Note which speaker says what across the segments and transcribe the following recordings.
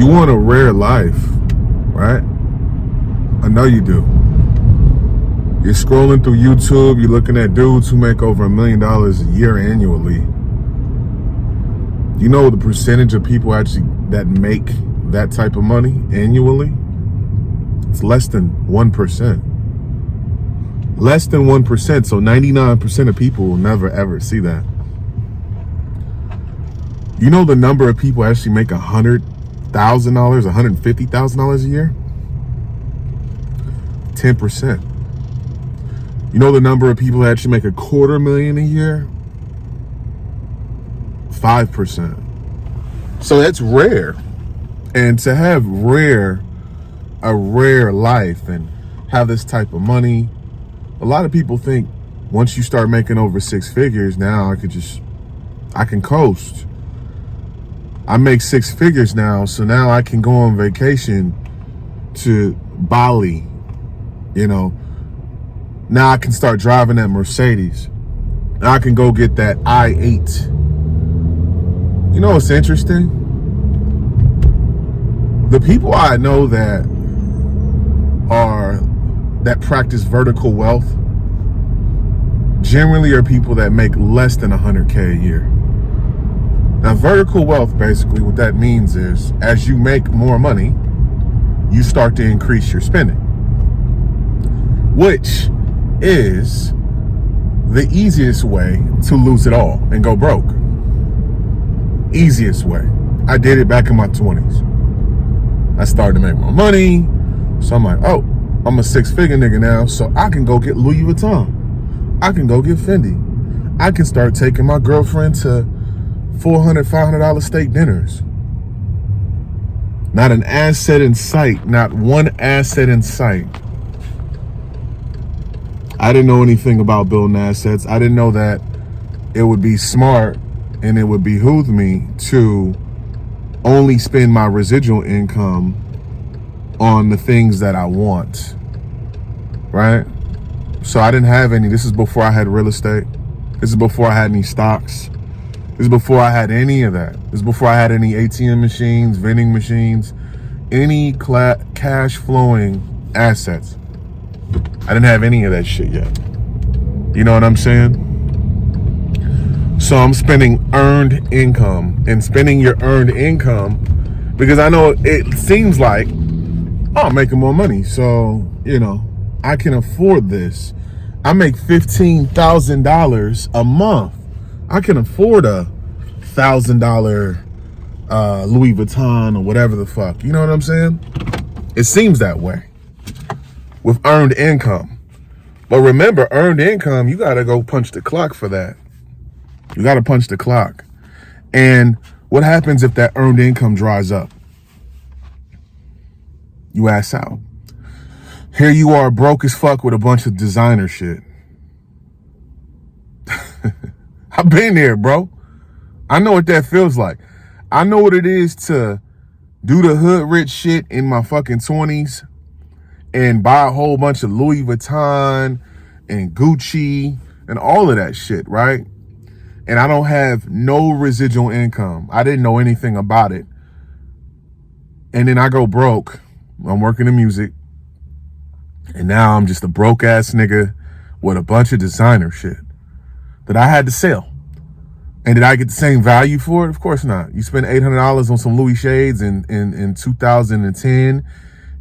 Speaker 1: You want a rare life, right? I know you do. You're scrolling through YouTube, you're looking at dudes who make over $1 million a year annually. You know the percentage of people actually that make that type of money annually? It's less than 1%. Less than 1%, so 99% of people will never ever see that. You know the number of people actually make $100,000, $150,000 a year? 10%. You know the number of people that actually make $250,000 a year? 5%. So that's rare. And to have a rare life and have this type of money, a lot of people think once you start making over 6 figures, now I can coast. I make 6 figures now, so now I can go on vacation to Bali, you know. Now I can start driving that Mercedes. Now I can go get that i8. You know what's interesting? The people I know that practice vertical wealth generally are people that make less than $100K a year. Now, vertical wealth, basically what that means is as you make more money, you start to increase your spending, which is the easiest way to lose it all and go broke. Easiest way. I did it back in my 20s. I started to make more money. So I'm like, oh, I'm a 6-figure nigga now, so I can go get Louis Vuitton. I can go get Fendi. I can start taking my girlfriend to $400, $500 steak dinners. Not an asset in sight. Not one asset in sight. I didn't know anything about building assets. I didn't know that it would be smart and it would behoove me to only spend my residual income on the things that I want, right? So I didn't have any. This is before I had real estate. This is before I had any stocks. This is before I had any of that. This is before I had any ATM machines, vending machines, any cash flowing assets. I didn't have any of that shit yet. You know what I'm saying? So I'm spending earned income and spending your earned income because I know it seems like, oh, I'm making more money. So, you know, I can afford this. I make $15,000 a month. I can afford a $1,000 Louis Vuitton or whatever the fuck. You know what I'm saying? It seems that way with earned income. But remember, earned income, you got to go punch the clock for that. You got to punch the clock. And what happens if that earned income dries up? You ass out. Here you are broke as fuck with a bunch of designer shit. I've been there, bro. I know what that feels like. I know what it is to do the hood rich shit in my fucking 20s and buy a whole bunch of Louis Vuitton and Gucci and all of that shit, right? And I don't have no residual income. I didn't know anything about it. And then I go broke. I'm working in music. And now I'm just a broke ass nigga with a bunch of designer shit that I had to sell. And did I get the same value for it? Of course not. You spend $800 on some Louis shades in 2010,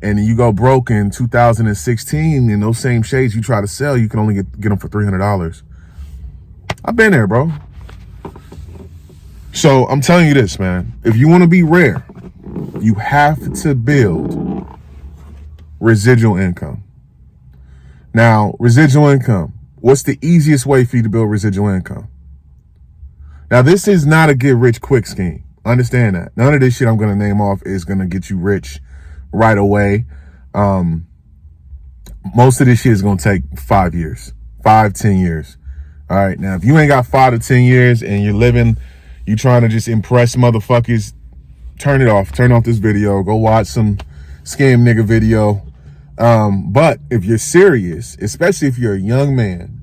Speaker 1: and you go broke in 2016, and those same shades you try to sell, you can only get them for $300. I've been there, bro. So I'm telling you this, man. If you want to be rare, you have to build residual income. Now, residual income. What's the easiest way for you to build residual income? Now, this is not a get rich quick scheme. Understand that. None of this shit I'm going to name off is going to get you rich right away. Most of this shit is going to take 5 years, 10 years. All right. Now, if you ain't got 5 to 10 years and you trying to just impress motherfuckers, turn it off. Turn off this video. Go watch some scam nigga video. But if you're serious, especially if you're a young man,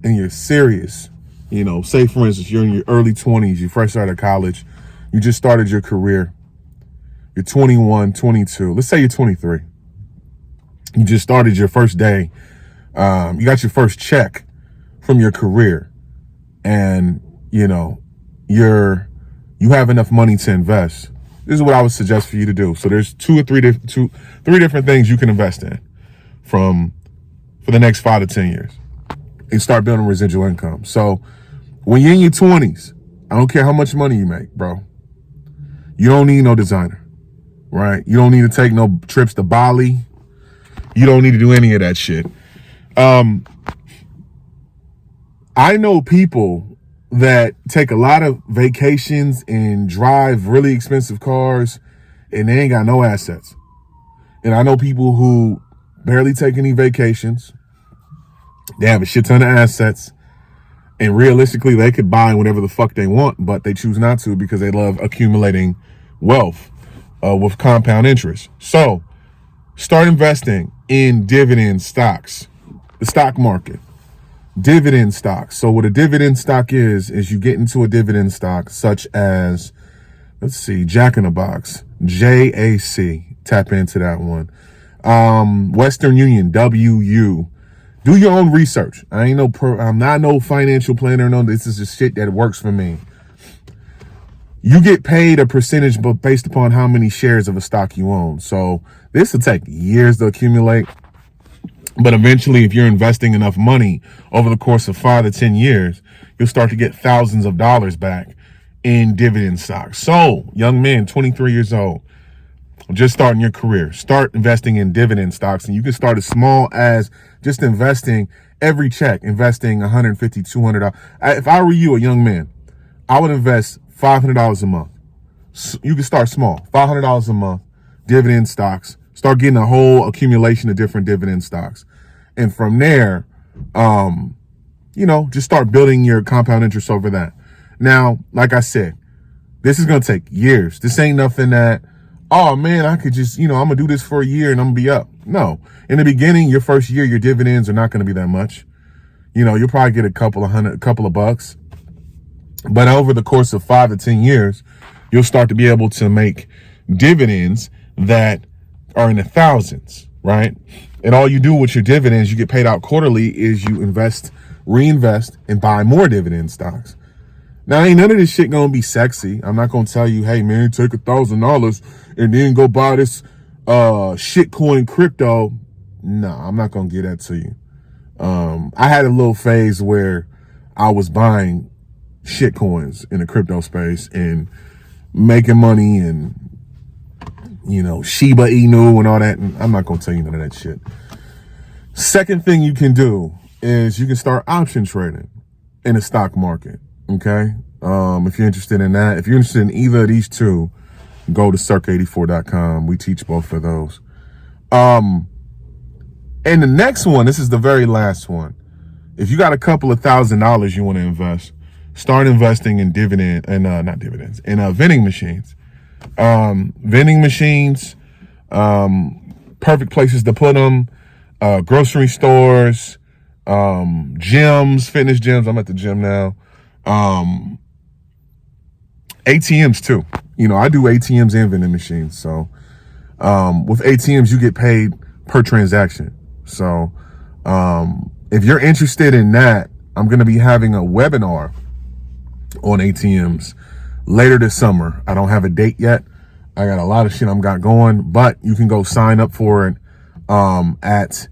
Speaker 1: and you're serious, you know, say for instance, you're in your early 20s, you fresh out of college, You just started your career. You're 21, 22. Let's say you're 23. You just started your first day. You got your first check from your career, and you have enough money to invest. This is what I would suggest for you to do. So there's three different things you can invest in for the next 5 to 10 years and start building residual income. So when you're in your 20s, I don't care how much money you make, bro. You don't need no designer, right? You don't need to take no trips to Bali. You don't need to do any of that shit. I know people that take a lot of vacations and drive really expensive cars, and they ain't got no assets. And I know people who barely take any vacations. They have a shit ton of assets, and realistically, they could buy whatever the fuck they want, but they choose not to because they love accumulating wealth with compound interest. So start investing in dividend stocks, the stock market. Dividend stocks. So what a dividend stock is you get into a dividend stock such as, let's see, Jack in the Box, JAC. Tap into that one. Western Union, WU. Do your own research. I'm not no financial planner. No, this is just shit that works for me. You get paid a percentage based upon how many shares of a stock you own. So this will take years to accumulate. But eventually, if you're investing enough money over the course of 5 to 10 years, you'll start to get thousands of dollars back in dividend stocks. So, young man, 23 years old, just starting your career, start investing in dividend stocks. And you can start as small as just investing every check, investing $150, $200. If I were you, a young man, I would invest $500 a month. So you can start small, $500 a month, dividend stocks. Start getting a whole accumulation of different dividend stocks. And from there, just start building your compound interest over that. Now, like I said, this is going to take years. This ain't nothing that, oh man, I could just, I'm going to do this for a year and I'm going to be up. No. In the beginning, your first year, your dividends are not going to be that much. You'll probably get a couple of bucks. But over the course of 5 to 10 years, you'll start to be able to make dividends that are in the thousands, right? And all you do with your dividends, you get paid out quarterly, is you reinvest, and buy more dividend stocks. Now, ain't none of this shit gonna be sexy. I'm not gonna tell you, hey man, take $1,000 and then go buy this shitcoin crypto. No, I'm not gonna give that to you. I had a little phase where I was buying shitcoins in the crypto space and making money and Shiba Inu and all that. And I'm not going to tell you none of that shit. Second thing you can do is you can start option trading in the stock market. Okay. If you're interested in that, if you're interested in either of these two, go to circ84.com. We teach both of those. And the next one, this is the very last one. If you got a couple of $1,000 you want to invest, start investing in vending machines. Vending machines, perfect places to put them, grocery stores, gyms, fitness gyms. I'm at the gym now. ATMs too. I do ATMs and vending machines. So, with ATMs, you get paid per transaction. So, if you're interested in that, I'm going to be having a webinar on ATMs later this summer. I don't have a date yet. I got a lot of shit I'm got going, but you can go sign up for it at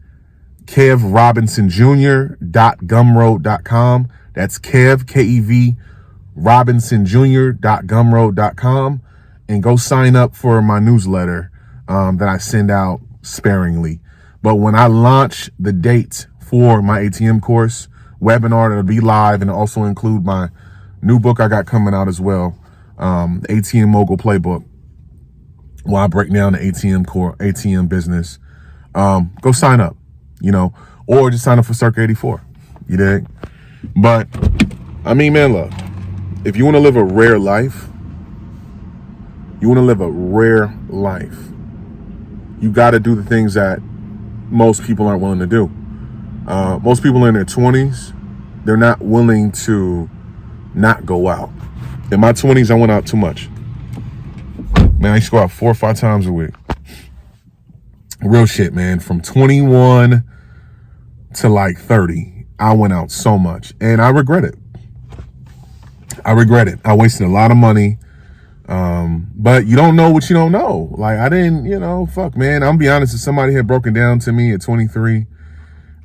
Speaker 1: kevrobinsonjr.gumroad.com. That's Kev, K-E-V, robinsonjr.gumroad.com, and go sign up for my newsletter that I send out sparingly. But when I launch the date for my ATM course webinar, it'll be live and also include my new book I got coming out as well, ATM Mogul Playbook, where I break down the ATM business. Go sign up, or just sign up for Circa 84. You dig? But I mean, man, look, if you want to live a rare life, you got to do the things that most people aren't willing to do. Most people in their 20s, they're not willing to not go out. In my 20s, I went out too much. Man, I used to go out 4 or 5 times a week. Real shit, man. From 21 to like 30, I went out so much, and I regret it. I wasted a lot of money. But you don't know what you don't know. Like, I didn't, fuck, man. I'm gonna be honest, if somebody had broken down to me at 23,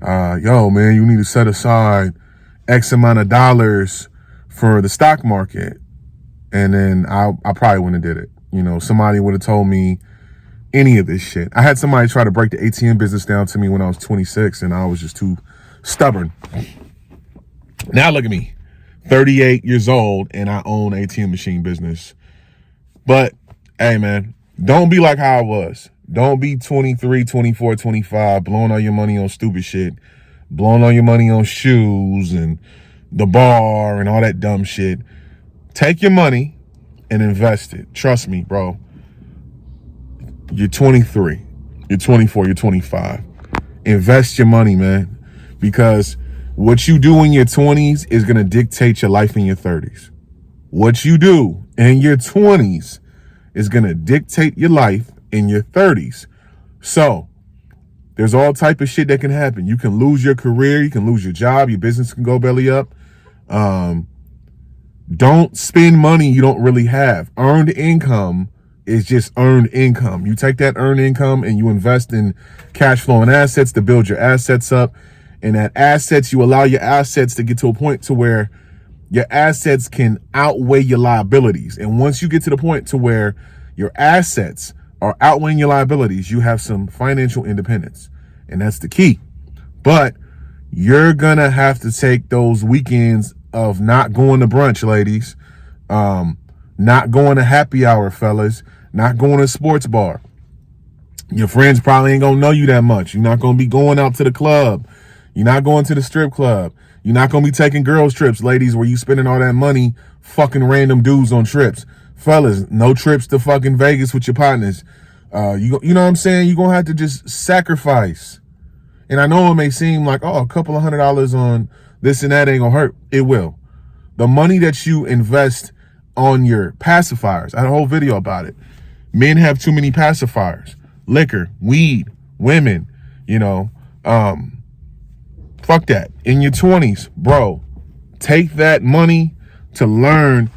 Speaker 1: yo, man, you need to set aside X amount of dollars for the stock market. And then I probably wouldn't have did it. Somebody would have told me any of this shit. I had somebody try to break the ATM business down to me when I was 26, and I was just too stubborn. Now look at me, 38 years old, and I own ATM machine business. But hey, man, don't be like how I was. Don't be 23, 24, 25, blowing all your money on stupid shit, blowing all your money on shoes and the bar and all that dumb shit. Take your money and invest it. Trust me, bro. You're 23, you're 24, you're 25. Invest your money, man, because what you do in your 20s is going to dictate your life in your 30s. What you do in your 20s is going to dictate your life in your 30s. So there's all type of shit that can happen. You can lose your career. You can lose your job. Your business can go belly up. Don't spend money you don't really have. Earned income is just earned income. You take that earned income and you invest in cash flowing assets to build your assets up. And that assets, you allow your assets to get to a point to where your assets can outweigh your liabilities. And once you get to the point to where your assets are outweighing your liabilities, you have some financial independence. And that's the key. But you're going to have to take those weekends of not going to brunch, ladies, not going to happy hour, fellas, not going to a sports bar. Your friends probably ain't going to know you that much. You're not going to be going out to the club. You're not going to the strip club. You're not going to be taking girls trips, ladies, where you spending all that money fucking random dudes on trips. Fellas, no trips to fucking Vegas with your partners. You know what I'm saying? You're going to have to just sacrifice. And I know it may seem like, oh, a couple of $100 on this and that ain't going to hurt. It will. The money that you invest on your pacifiers, I had a whole video about it. Men have too many pacifiers. Liquor, weed, women, fuck that. In your 20s, bro, take that money to learn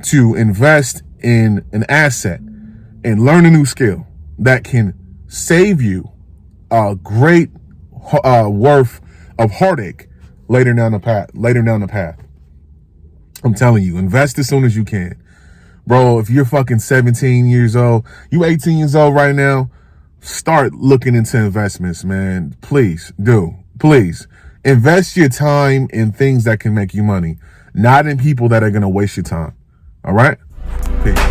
Speaker 1: to invest in an asset and learn a new skill that can save you a great worth of heartache later down the path. I'm telling you, invest as soon as you can. Bro, if you're fucking 17 years old, you 18 years old right now, start looking into investments, man. Please do. Please. Invest your time in things that can make you money, not in people that are going to waste your time. All right? Peace.